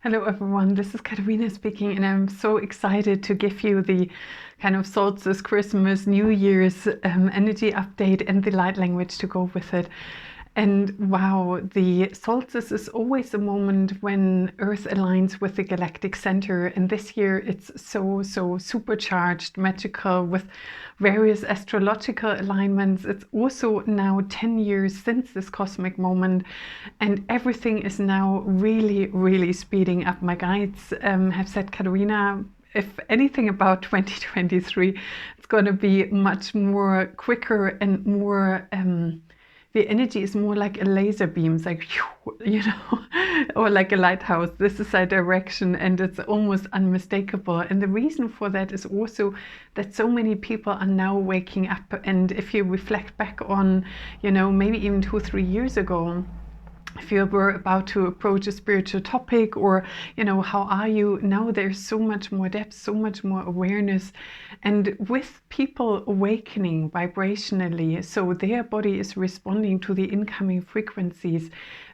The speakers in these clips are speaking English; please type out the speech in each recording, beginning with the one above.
Hello everyone, this is Katarina speaking, and I'm so excited to give you the kind of Solstice, Christmas, New Year's energy update and the light language to go with it. And wow, the solstice is always a moment when Earth aligns with the Galactic Centre, and this year it's so supercharged, magical, with various astrological alignments. It's also now 10 years since this cosmic moment, and everything is now really speeding up. My guides have said, Katarina, if anything about 2023, it's going to be much more quicker and more the energy is more like a laser beam. It's like, you know, or like a lighthouse. This is our direction, and it's almost unmistakable. And the reason for that is also that so many people are now waking up. And if you reflect back on, you know, maybe even 2 or 3 years ago, if you were about to approach a spiritual topic, or, you know, how are you now, there's so much more depth, so much more awareness, and with people awakening vibrationally, so their body is responding to the incoming frequencies,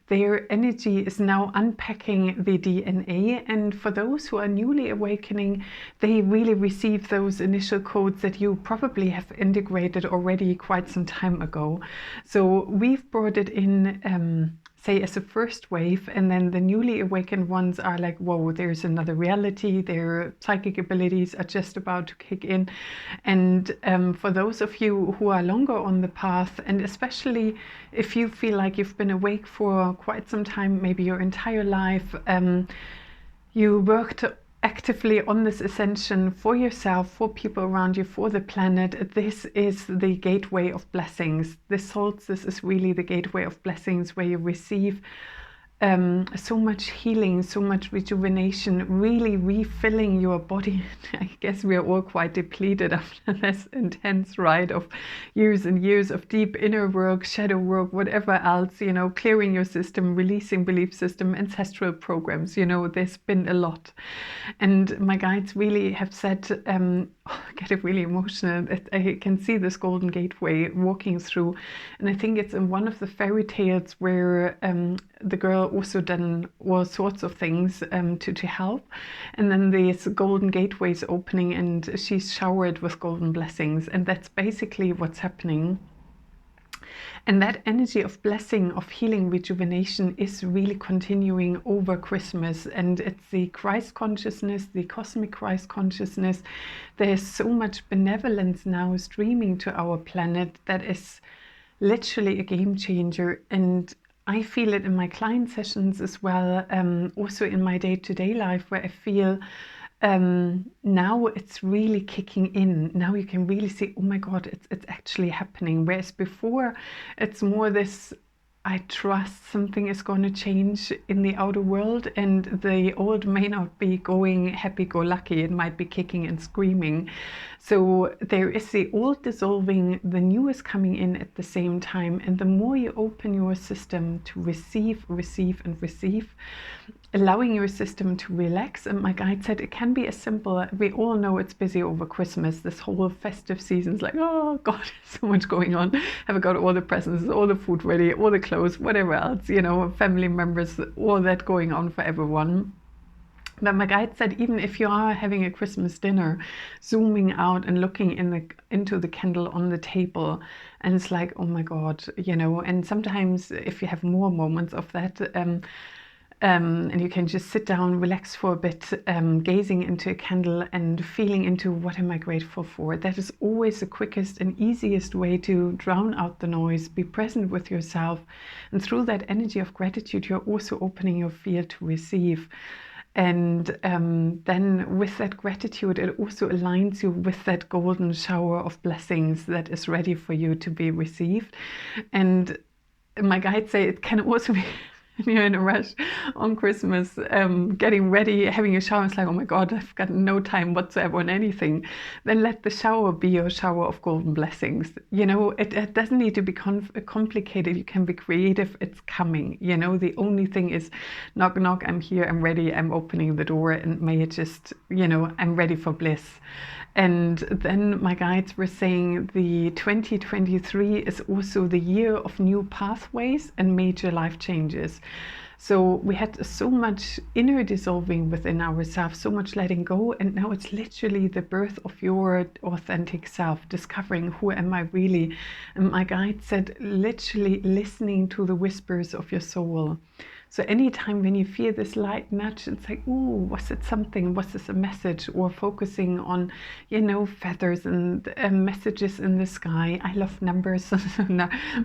their energy is now unpacking the DNA. And for those who are newly awakening, they really receive those initial codes that you probably have integrated already quite some time ago. So we've brought it in, say, as a first wave, and then the newly awakened ones are like, whoa, there's another reality, their psychic abilities are just about to kick in. And for those of you who are longer on the path, and especially if you feel like you've been awake for quite some time, maybe your entire life, you worked actively on this ascension for yourself, for people around you, for the planet, this is the gateway of blessings. This solstice is really the gateway of blessings, where you receive so much healing, so much rejuvenation, really refilling your body. I guess we are all quite depleted after this intense ride of years and years of deep inner work, shadow work, whatever else, you know, clearing your system, releasing belief system, ancestral programs, you know, there's been a lot. And my guides really have said, I get really emotional. I can see this golden gateway walking through, and I think it's in one of the fairy tales where the girl also done all sorts of things to help, and then this golden gateway is opening and she's showered with golden blessings, and that's basically what's happening. And that energy of blessing, of healing, rejuvenation is really continuing over Christmas. And it's the Christ consciousness, the cosmic Christ consciousness. There's so much benevolence now streaming to our planet that is literally a game changer. And I feel it in my client sessions as well, also in my day-to-day life, where I feel now it's really kicking in. Now you can really see, oh my God, it's actually happening. Whereas before, it's more this, I trust something is going to change in the outer world, and the old may not be going happy-go-lucky. It might be kicking and screaming. So there is the old dissolving, the new is coming in at the same time. And the more you open your system to receive, allowing your system to relax. And my guide said it can be as simple, we all know it's busy over Christmas, this whole festive season is like, oh God, so much going on. Have I got all the presents, all the food ready, all the clothes, whatever else, you know, family members, all that going on for everyone. But my guide said, even if you are having a Christmas dinner, zooming out and looking into the candle on the table, and it's like, oh my God, you know. And sometimes if you have more moments of that, and you can just sit down, relax for a bit, gazing into a candle and feeling into what am I grateful for. That is always the quickest and easiest way to drown out the noise, be present with yourself. And through that energy of gratitude, you're also opening your field to receive. And then with that gratitude, it also aligns you with that golden shower of blessings that is ready for you to be received. And my guides say it can also be you're in a rush on Christmas, getting ready, having a shower. It's like, oh my God, I've got no time whatsoever on anything. Then let the shower be your shower of golden blessings. You know, it doesn't need to be complicated. You can be creative. It's coming. You know, the only thing is knock, knock. I'm here. I'm ready. I'm opening the door, and may it just, you know, I'm ready for bliss. And then my guides were saying the 2023 is also the year of new pathways and major life changes. So we had so much inner dissolving within ourselves, so much letting go, and now it's literally the birth of your authentic self, discovering who am I really. And my guide said, literally listening to the whispers of your soul. So anytime when you feel this light nudge, it's like, ooh, was it something? Was this a message? Or focusing on, you know, feathers and messages in the sky. I love numbers.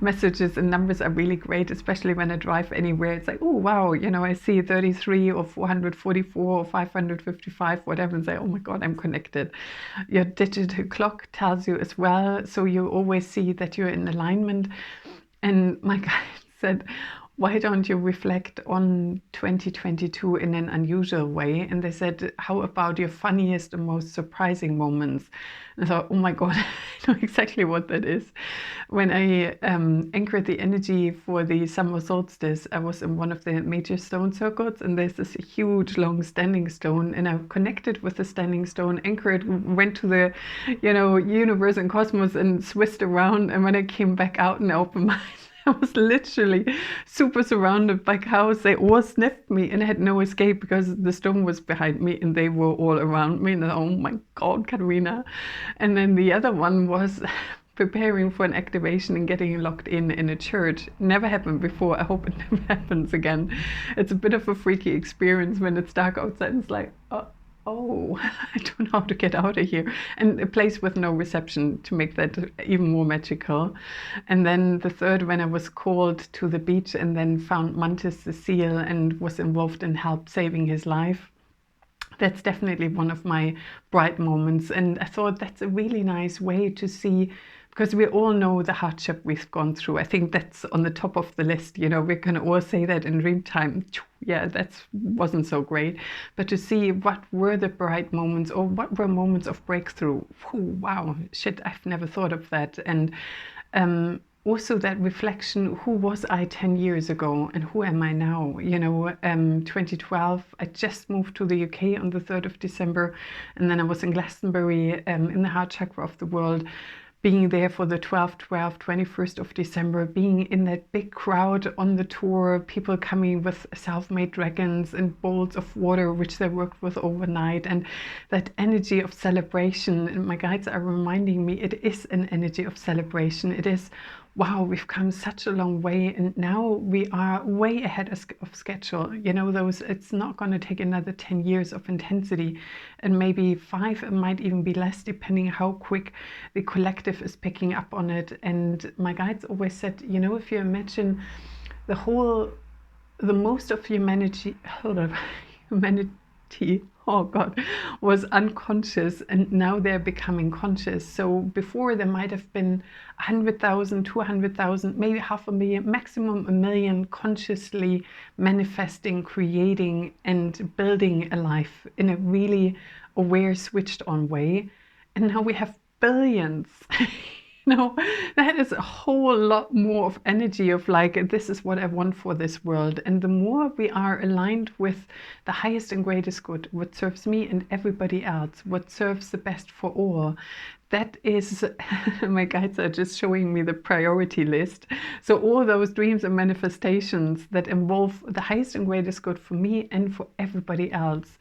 Messages and numbers are really great, especially when I drive anywhere. It's like, oh, wow, you know, I see 33 or 444 or 555, whatever, and say, oh my God, I'm connected. Your digital clock tells you as well. So you always see that you're in alignment. And my guide said, why don't you reflect on 2022 in an unusual way? And they said, how about your funniest and most surprising moments? And I thought, oh my God, I know exactly what that is. When I anchored the energy for the summer solstice, I was in one of the major stone circles, and there's this huge long standing stone, and I connected with the standing stone, anchored, went to the, you know, universe and cosmos and switched around. And when I came back out and opened my eyes, I was literally super surrounded by cows. They all sniffed me, and I had no escape because the stone was behind me and they were all around me. And oh my God, Katarina. And then the other one was preparing for an activation and getting locked in a church. Never happened before. I hope it never happens again. It's a bit of a freaky experience when it's dark outside. It's like, oh, I don't know how to get out of here. And a place with no reception to make that even more magical. And then the third, when I was called to the beach and then found Mantis the seal and was involved in help saving his life. That's definitely one of my bright moments. And I thought that's a really nice way to see, because we all know the hardship we've gone through. I think that's on the top of the list. You know, we can all say that in dream time. Yeah, that wasn't so great. But to see what were the bright moments, or what were moments of breakthrough. Ooh, wow, shit, I've never thought of that. And also that reflection, who was I 10 years ago and who am I now? You know, 2012, I just moved to the UK on the 3rd of December, and then I was in Glastonbury in the heart chakra of the world, being there for the 12/12, 21st of December, being in that big crowd on the tour, people coming with self-made dragons and bowls of water, which they worked with overnight, and that energy of celebration. And my guides are reminding me it is an energy of celebration. It is, wow, we've come such a long way, and now we are way ahead of schedule. You know, it's not going to take another 10 years of intensity, and maybe 5, it might even be less, depending how quick the collective is picking up on it. And my guides always said, you know, if you imagine the most of humanity, oh God, was unconscious, and now they're becoming conscious. So before there might have been 100,000, 200,000, maybe 500,000, maximum 1 million consciously manifesting, creating, and building a life in a really aware, switched on way. And now we have billions. No, that is a whole lot more of energy of like, this is what I want for this world. And the more we are aligned with the highest and greatest good, what serves me and everybody else, what serves the best for all, that is, my guides are just showing me the priority list. So all those dreams and manifestations that involve the highest and greatest good for me and for everybody else,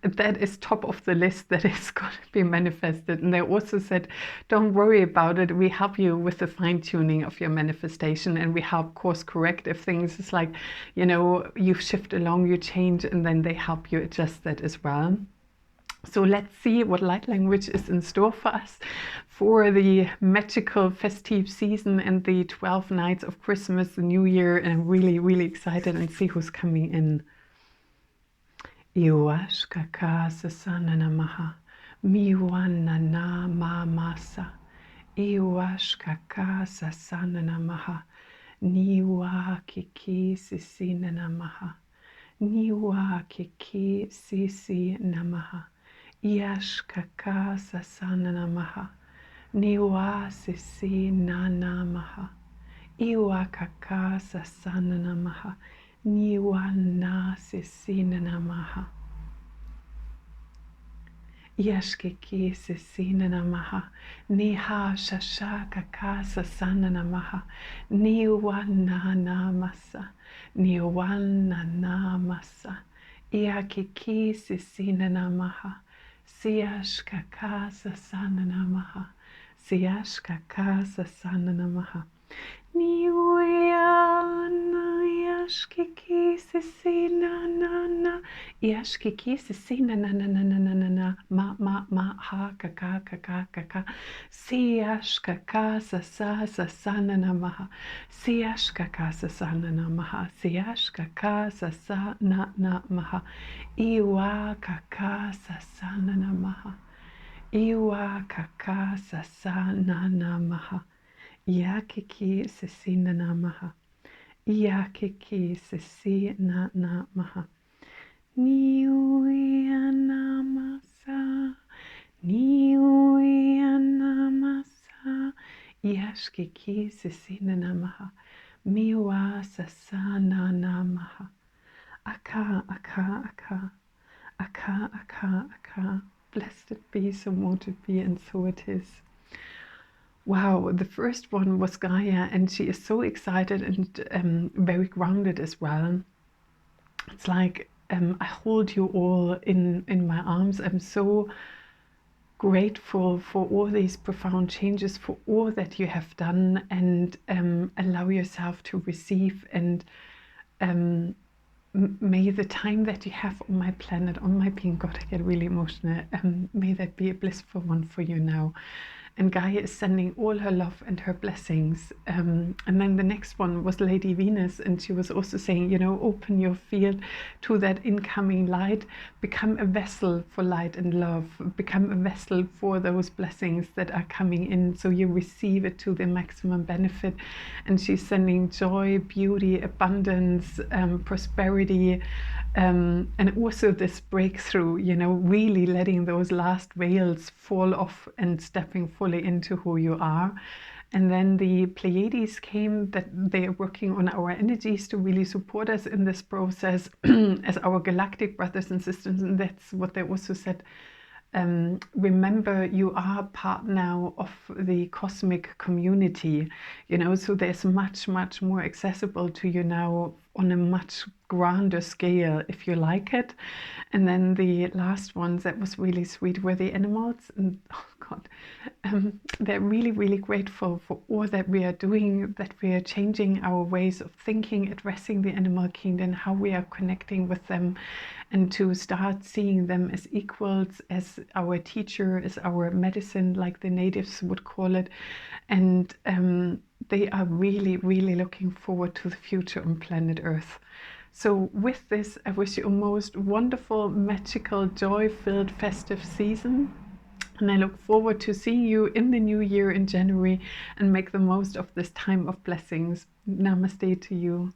that is top of the list that is going to be manifested. And they also said, don't worry about it. We help you with the fine tuning of your manifestation, and we help course correct if things is like, you know, you shift along, you change, and then they help you adjust that as well. So let's see what light language is in store for us for the magical festive season and the 12 nights of Christmas, the New Year. And I'm really, really excited, and see who's coming in. Iwashkaka sasananamaha miwanana mamasa. Iwashkaka sasananamaha niwa kiki sisi nanamaha. Niwa kiki sisi namaha. Yashkaka sasananamaha, niwa sisi nanamaha, iwa kaka sasananamaha, niwa na sisi nanamaha. Yashkiki Sisina Namaha, Niha Shashaka Kasa Sana Namaha, Niwana Namasa, Niwana Namasa, Iakiki Sisina Namaha, Siashka Kasa Sana Namaha, Siashka Kasa Sana Namaha. Niwana Yashkiki Sisina Nana Yashkiki Sisina Nana Ma Ha Kaka Siashka Kasa Sana Namaha Siashka Kasa Sana Namaha Siashka Kasa Sana Namaha Iwa Kaka Sana Namaha Iwa Kaka Sana Namaha Yakiki Sisina Namaha. Yakiki Sisina Namaha. Niuya Namasa. Niuya Namasa. Yashkiki Sisina Namaha. Miwa Sasana Namaha. Aka, Aka, Aka. Aka, Aka, Aka. Blessed it be, so mote it be, and so it is. Wow, the first one was Gaia, and she is so excited and very grounded as well. It's like I hold you all in my arms. I'm so grateful for all these profound changes, for all that you have done, and allow yourself to receive. And may the time that you have on my planet, on my being, God, I get really emotional, may that be a blissful one for you now. And Gaia is sending all her love and her blessings. And then the next one was Lady Venus, and she was also saying, you know, open your field to that incoming light, become a vessel for light and love, become a vessel for those blessings that are coming in, so you receive it to the maximum benefit. And she's sending joy, beauty, abundance, prosperity, and also this breakthrough, you know, really letting those last veils fall off and stepping fully into who you are. And then the Pleiadians came, that they are working on our energies to really support us in this process as our galactic brothers and sisters. And that's what they also said. Remember, you are part now of the cosmic community, you know, so there's much more accessible to you now on a much grander scale, if you like it. And then the last ones that was really sweet were the animals. And oh God, they're really grateful for all that we are doing, that we are changing our ways of thinking, addressing the animal kingdom, how we are connecting with them, and to start seeing them as equals, as our teacher, as our medicine, like the natives would call it. And they are really looking forward to the future on planet Earth. So with this, I wish you a most wonderful, magical, joy-filled, festive season. And I look forward to seeing you in the new year in January, and make the most of this time of blessings. Namaste to you.